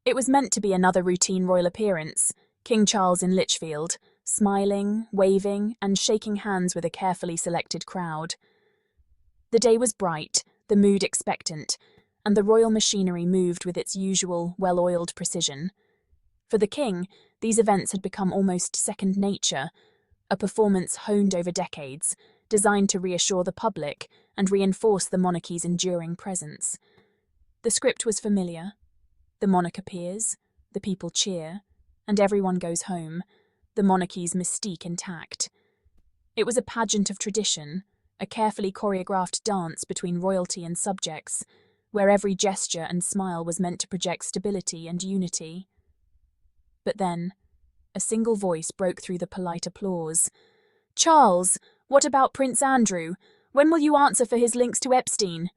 It was meant to be another routine royal appearance, King Charles in Lichfield, smiling, waving, and shaking hands with a carefully selected crowd. The day was bright, the mood expectant, and the royal machinery moved with its usual, well-oiled precision. For the king, these events had become almost second nature, a performance honed over decades, designed to reassure the public and reinforce the monarchy's enduring presence. The script was familiar. The monarch appears, the people cheer, and everyone goes home, the monarchy's mystique intact. It was a pageant of tradition, a carefully choreographed dance between royalty and subjects, where every gesture and smile was meant to project stability and unity. But then, a single voice broke through the polite applause. "Charles, what about Prince Andrew? When will you answer for his links to Epstein?"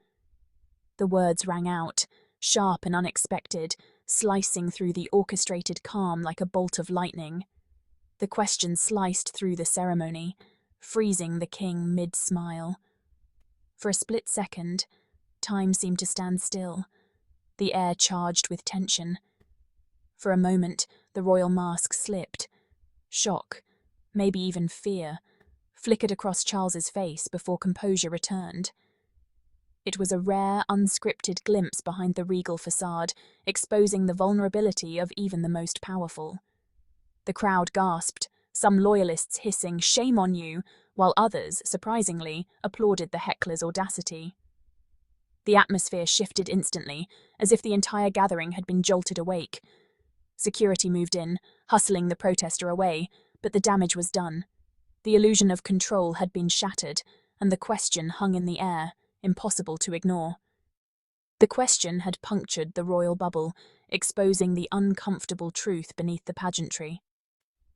The words rang out, sharp and unexpected, slicing through the orchestrated calm like a bolt of lightning. The question sliced through the ceremony, freezing the king mid-smile. For a split second, time seemed to stand still, the air charged with tension. For a moment, the royal mask slipped. Shock, maybe even fear, flickered across Charles's face before composure returned. It was a rare, unscripted glimpse behind the regal facade, exposing the vulnerability of even the most powerful. The crowd gasped, some loyalists hissing, "Shame on you," while others, surprisingly, applauded the heckler's audacity. The atmosphere shifted instantly, as if the entire gathering had been jolted awake. Security moved in, hustling the protester away, but the damage was done. The illusion of control had been shattered, and the question hung in the air, impossible to ignore. The question had punctured the royal bubble, exposing the uncomfortable truth beneath the pageantry.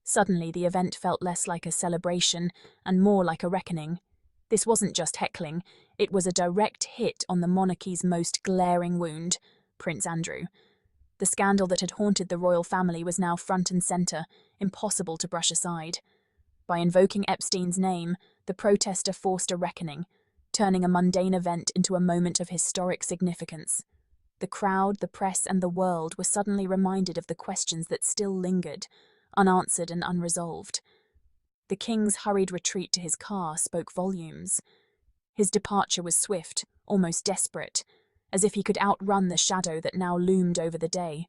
Suddenly, the event felt less like a celebration and more like a reckoning. This wasn't just heckling, it was a direct hit on the monarchy's most glaring wound, Prince Andrew. The scandal that had haunted the royal family was now front and centre, impossible to brush aside. By invoking Epstein's name, the protester forced a reckoning, turning a mundane event into a moment of historic significance. The crowd, the press, and the world were suddenly reminded of the questions that still lingered, unanswered and unresolved. The king's hurried retreat to his car spoke volumes. His departure was swift, almost desperate, as if he could outrun the shadow that now loomed over the day.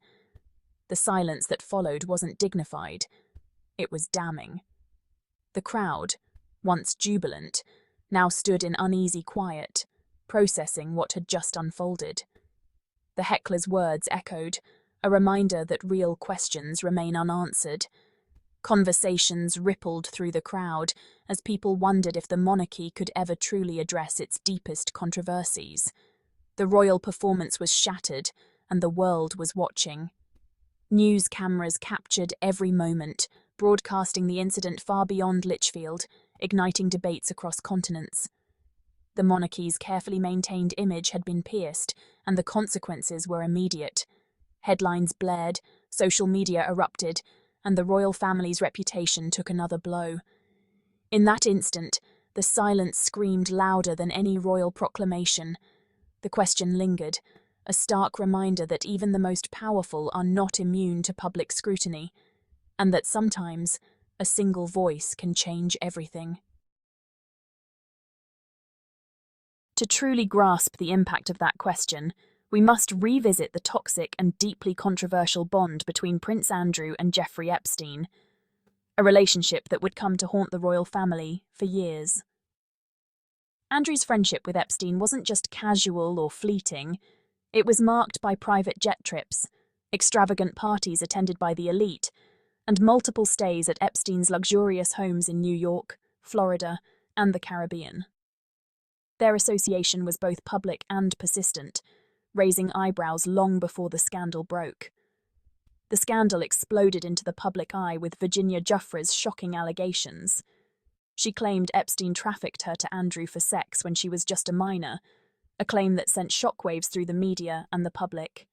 The silence that followed wasn't dignified. It was damning. The crowd, once jubilant, now stood in uneasy quiet, processing what had just unfolded. The heckler's words echoed, a reminder that real questions remain unanswered. Conversations rippled through the crowd as people wondered if the monarchy could ever truly address its deepest controversies. The royal performance was shattered, and the world was watching. News cameras captured every moment, broadcasting the incident far beyond Lichfield, igniting debates across continents. The monarchy's carefully maintained image had been pierced, and the consequences were immediate. Headlines blared, social media erupted, and the royal family's reputation took another blow. In that instant, the silence screamed louder than any royal proclamation. The question lingered, a stark reminder that even the most powerful are not immune to public scrutiny, and that sometimes a single voice can change everything. To truly grasp the impact of that question, we must revisit the toxic and deeply controversial bond between Prince Andrew and Jeffrey Epstein, a relationship that would come to haunt the royal family for years. Andrew's friendship with Epstein wasn't just casual or fleeting, it was marked by private jet trips, extravagant parties attended by the elite, and multiple stays at Epstein's luxurious homes in New York, Florida, and the Caribbean. Their association was both public and persistent, raising eyebrows long before the scandal broke. The scandal exploded into the public eye with Virginia Giuffre's shocking allegations. She claimed Epstein trafficked her to Andrew for sex when she was just a minor, a claim that sent shockwaves through the media and the public.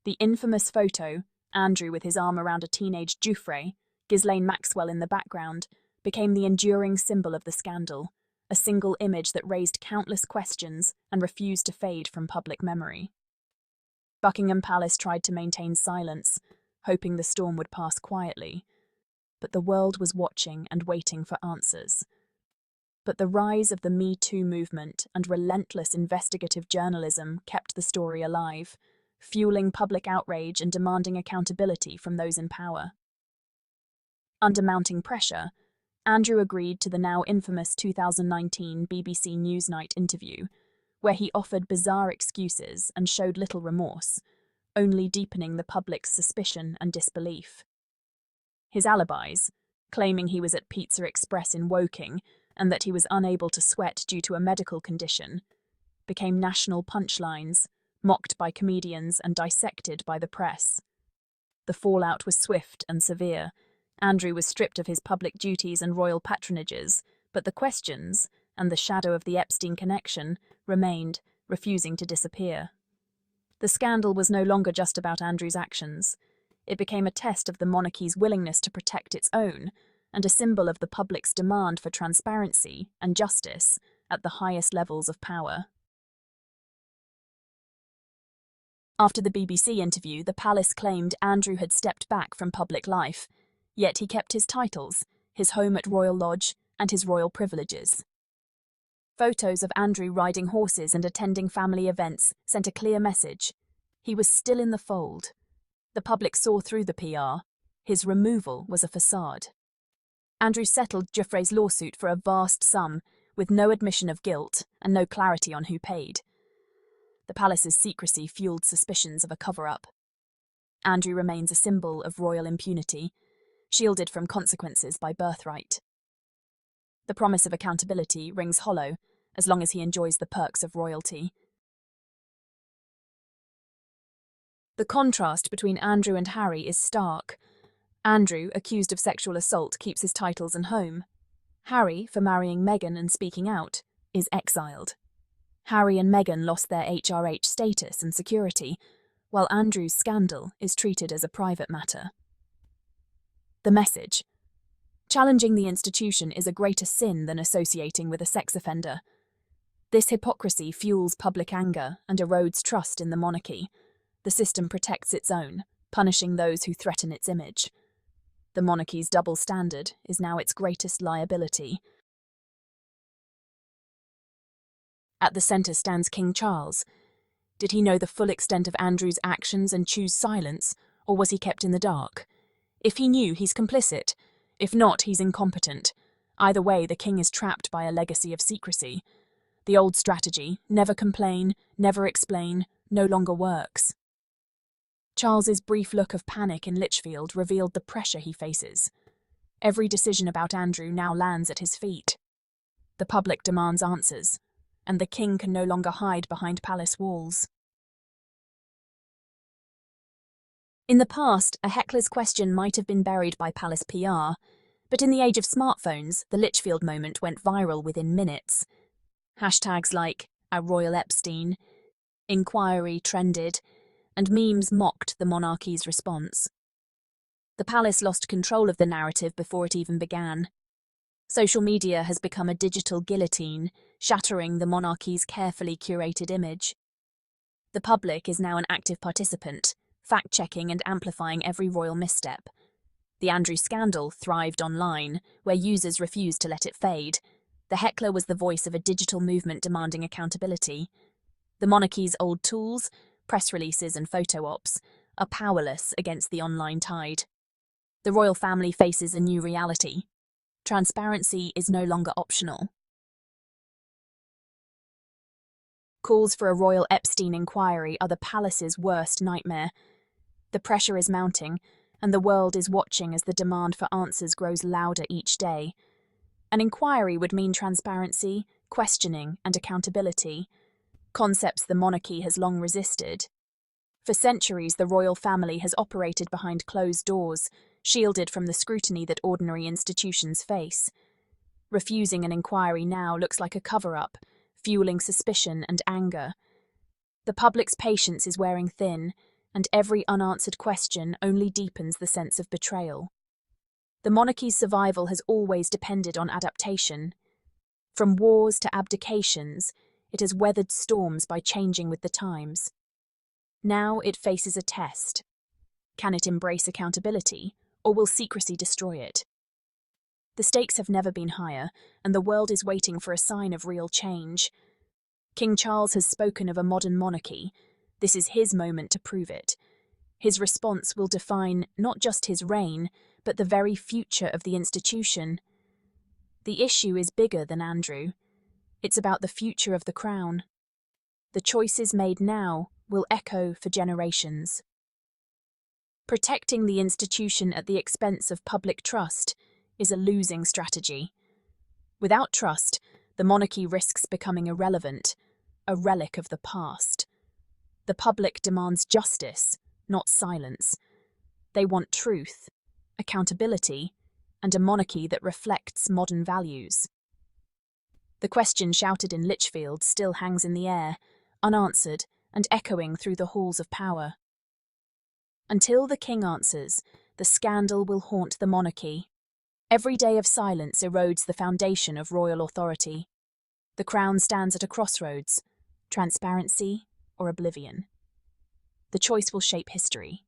The infamous photo, Andrew with his arm around a teenage Giuffre, Ghislaine Maxwell in the background, became the enduring symbol of the scandal, a single image that raised countless questions and refused to fade from public memory. Buckingham Palace tried to maintain silence, hoping the storm would pass quietly. But the world was watching and waiting for answers. But the rise of the Me Too movement and relentless investigative journalism kept the story alive, fueling public outrage and demanding accountability from those in power. Under mounting pressure, Andrew agreed to the now infamous 2019 BBC Newsnight interview, where he offered bizarre excuses and showed little remorse, only deepening the public's suspicion and disbelief. His alibis, claiming he was at Pizza Express in Woking and that he was unable to sweat due to a medical condition, became national punchlines, mocked by comedians and dissected by the press. The fallout was swift and severe. Andrew was stripped of his public duties and royal patronages, but the questions, and the shadow of the Epstein connection, remained, refusing to disappear. The scandal was no longer just about Andrew's actions. It became a test of the monarchy's willingness to protect its own, and a symbol of the public's demand for transparency and justice at the highest levels of power. After the BBC interview, the palace claimed Andrew had stepped back from public life, yet he kept his titles, his home at Royal Lodge, and his royal privileges. Photos of Andrew riding horses and attending family events sent a clear message. He was still in the fold. The public saw through the PR. His removal was a facade. Andrew settled Geoffrey's lawsuit for a vast sum, with no admission of guilt and no clarity on who paid. The palace's secrecy fueled suspicions of a cover-up. Andrew remains a symbol of royal impunity, shielded from consequences by birthright. The promise of accountability rings hollow as long as he enjoys the perks of royalty. The contrast between Andrew and Harry is stark. Andrew, accused of sexual assault, keeps his titles and home. Harry, for marrying Meghan and speaking out, is exiled. Harry and Meghan lost their HRH status and security, while Andrew's scandal is treated as a private matter. The message: challenging the institution is a greater sin than associating with a sex offender. This hypocrisy fuels public anger and erodes trust in the monarchy. The system protects its own, punishing those who threaten its image. The monarchy's double standard is now its greatest liability. At the centre stands King Charles. Did he know the full extent of Andrew's actions and choose silence, or was he kept in the dark? If he knew, he's complicit. If not, he's incompetent. Either way, the king is trapped by a legacy of secrecy. The old strategy, never complain, never explain, no longer works. Charles's brief look of panic in Lichfield revealed the pressure he faces. Every decision about Andrew now lands at his feet. The public demands answers, and the king can no longer hide behind palace walls. In the past, a heckler's question might have been buried by palace PR, but in the age of smartphones, the Lichfield moment went viral within minutes. Hashtags like @Royal Epstein, Inquiry trended, and memes mocked the monarchy's response. The palace lost control of the narrative before it even began. Social media has become a digital guillotine, shattering the monarchy's carefully curated image. The public is now an active participant, fact-checking and amplifying every royal misstep. The Andrew scandal thrived online, where users refused to let it fade. The heckler was the voice of a digital movement demanding accountability. The monarchy's old tools, press releases and photo ops, are powerless against the online tide. The royal family faces a new reality. Transparency is no longer optional. Calls for a royal Epstein inquiry are the palace's worst nightmare. The pressure is mounting, and the world is watching as the demand for answers grows louder each day. An inquiry would mean transparency, questioning, and accountability, concepts the monarchy has long resisted. For centuries, the royal family has operated behind closed doors, shielded from the scrutiny that ordinary institutions face. Refusing an inquiry now looks like a cover-up, fueling suspicion and anger. The public's patience is wearing thin, and every unanswered question only deepens the sense of betrayal. The monarchy's survival has always depended on adaptation. From wars to abdications, it has weathered storms by changing with the times. Now it faces a test. Can it embrace accountability, or will secrecy destroy it? The stakes have never been higher, and the world is waiting for a sign of real change. King Charles has spoken of a modern monarchy. This is his moment to prove it. His response will define not just his reign, but the very future of the institution. The issue is bigger than Andrew. It's about the future of the crown. The choices made now will echo for generations. Protecting the institution at the expense of public trust is a losing strategy. Without trust, the monarchy risks becoming irrelevant, a relic of the past. The public demands justice, not silence. They want truth, accountability, and a monarchy that reflects modern values. The question shouted in Lichfield still hangs in the air, unanswered and echoing through the halls of power. Until the king answers, the scandal will haunt the monarchy. Every day of silence erodes the foundation of royal authority. The crown stands at a crossroads, transparency or oblivion. The choice will shape history.